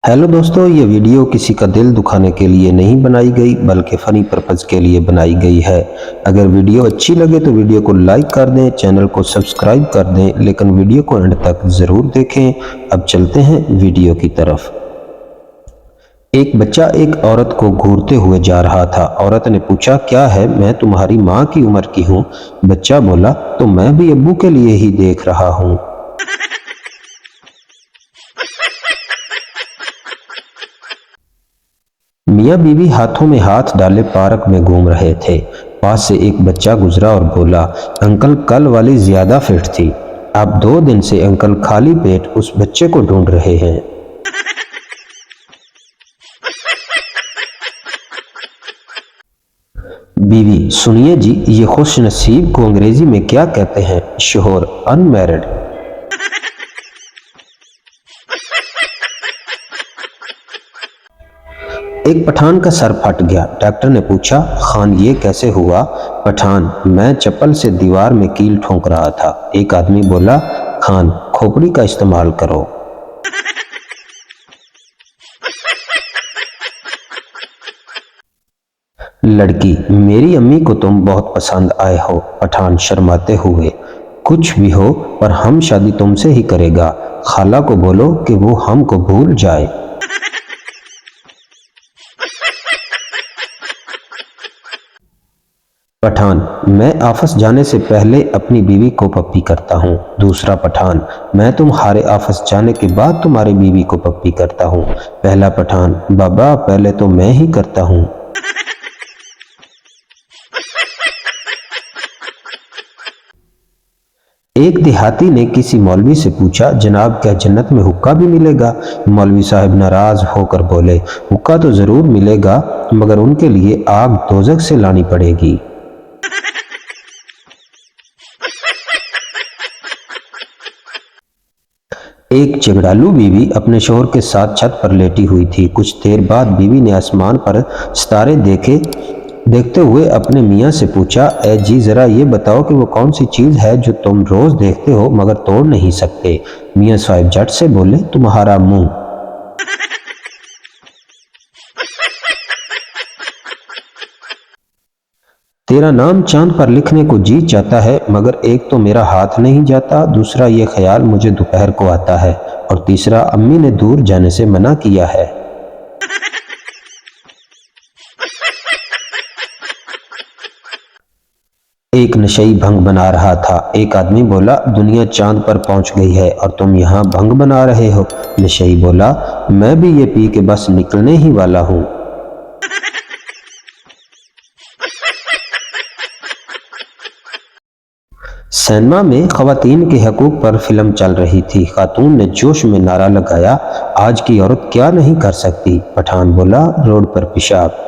Hello दोस्तों, ये video किसी का दिल दुखाने के लिए नहीं बनाई गई बल्कि फ़नी पर्पज़ के लिए बनाई गई है। अगर वीडियो अच्छी लगे तो वीडियो को लाइक कर दें, चैनल को सब्सक्राइब कर दें, लेकिन वीडियो को एंड तक ज़रूर देखें। अब चलते हैं वीडियो की तरफ। एक बच्चा एक औरत को घूरते हुए जा रहा था। औरत ने पूछा, क्या है, मैं तुम्हारी माँ की उम्र की हूँ। बच्चा बोला, तो मैं भी अब्बू के लिए ही देख रहा हूँ। मियाँ बीवी हाथों में हाथ डाले पार्क में घूम रहे थे। पास से एक बच्चा गुजरा और बोला, अंकल, कल वाली ज्यादा फिट थी। अब 2 दिन से अंकल खाली पेट उस बच्चे को ढूंढ रहे हैं। बीवी, सुनिए जी, ये खुश नसीब को अंग्रेजी में क्या कहते हैं? शोहर, अनमैरिड। एक पठान का सर फट गया। डॉक्टर ने पूछा, खान, ये कैसे हुआ? पठान, मैं चप्पल से दीवार में कील ठोंक रहा था। एक आदमी बोला, खान, खोपड़ी का इस्तेमाल करो। लड़की, मेरी अम्मी को तुम बहुत पसंद आए हो। पठान शर्माते हुए, कुछ भी हो पर हम शादी तुमसे ही करेगा। खाला को बोलो कि वो हमको भूल जाए। पठान, मैं ऑफिस जाने से पहले अपनी बीवी को पप्पी करता हूँ। दूसरा पठान, मैं तुम्हारे ऑफिस जाने के बाद तुम्हारी बीवी को पप्पी करता हूँ। पहला पठान, बाबा, पहले तो मैं ही करता हूँ। एक देहाती ने किसी मौलवी से पूछा, जनाब, क्या जन्नत में हुक्का भी मिलेगा? मौलवी साहब नाराज होकर बोले, हुक्का तो जरूर मिलेगा, मगर उनके लिए आग दोजख से लानी पड़ेगी। एक झगड़ालू बीवी अपने शोहर के साथ छत पर लेटी हुई थी। कुछ देर बाद बीवी ने आसमान पर सितारे देखते हुए अपने मियाँ से पूछा, ए जी, जरा ये बताओ कि वो कौन सी चीज है जो तुम रोज देखते हो मगर तोड़ नहीं सकते? मियाँ साहब झट से बोले, तुम्हारा मुंह। तेरा नाम चांद पर लिखने को जी चाहता है, मगर एक तो मेरा हाथ नहीं जाता, दूसरा ये ख्याल मुझे दोपहर को आता है, और तीसरा अम्मी ने दूर जाने से मना किया है। एक नशई भंग बना रहा था। एक आदमी बोला, दुनिया चांद पर पहुंच गई है और तुम यहाँ भंग बना रहे हो। नशई बोला, मैं भी ये पी के बस निकलने ही वाला हूँ। सिनेमा में खवातीन के हकूक पर फिल्म चल रही थी। खातून ने जोश में नारा लगाया, आज की औरत क्या नहीं कर सकती? पठान बोला, रोड पर पेशाब।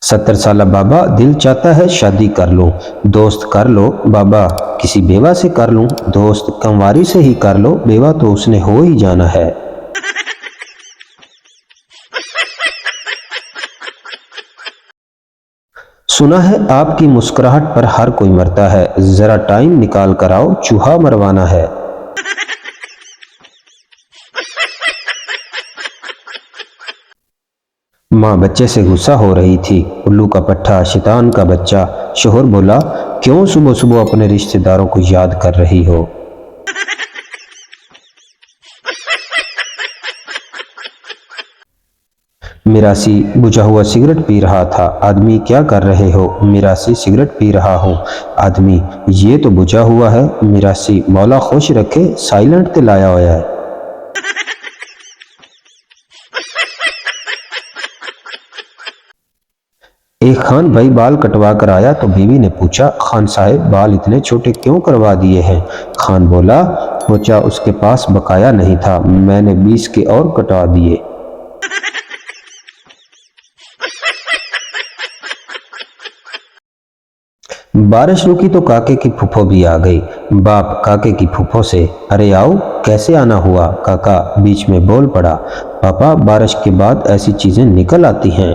सत्तर साला बाबा, दिल चाहता है शादी कर लूं। दोस्त, कर लो। बाबा, किसी बेवा से कर लूं। दोस्त, कंवारी से ही कर लो, बेवा तो उसने हो ही जाना है। सुना है आपकी मुस्कुराहट पर हर कोई मरता है, जरा टाइम निकाल कर आओ, चूहा मरवाना है। माँ बच्चे से गुस्सा हो रही थी। उल्लू का पट्ठा, शैतान का बच्चा। शोहर बोला, क्यों सुबह सुबह अपने रिश्तेदारों को याद कर रही हो? मिरासी बुझा हुआ सिगरेट पी रहा था। आदमी, क्या कर रहे हो? मिरासी, सिगरेट पी रहा हूँ। आदमी, ये तो बुझा हुआ है। मिरासी, मौला खुश रखे, साइलेंट ते लाया होया है। एक खान भाई बाल कटवा कर आया तो बीवी ने पूछा, खान साहब, बाल इतने छोटे क्यों करवा दिए हैं? खान बोला, सोचा उसके पास बकाया नहीं था, मैंने 20 के और कटवा दिए। बारिश रुकी तो काके की फूफो भी आ गई। बाप काके की फूफो से, अरे आओ, कैसे आना हुआ? काका बीच में बोल पड़ा, पापा, बारिश के बाद ऐसी चीजें निकल आती हैं।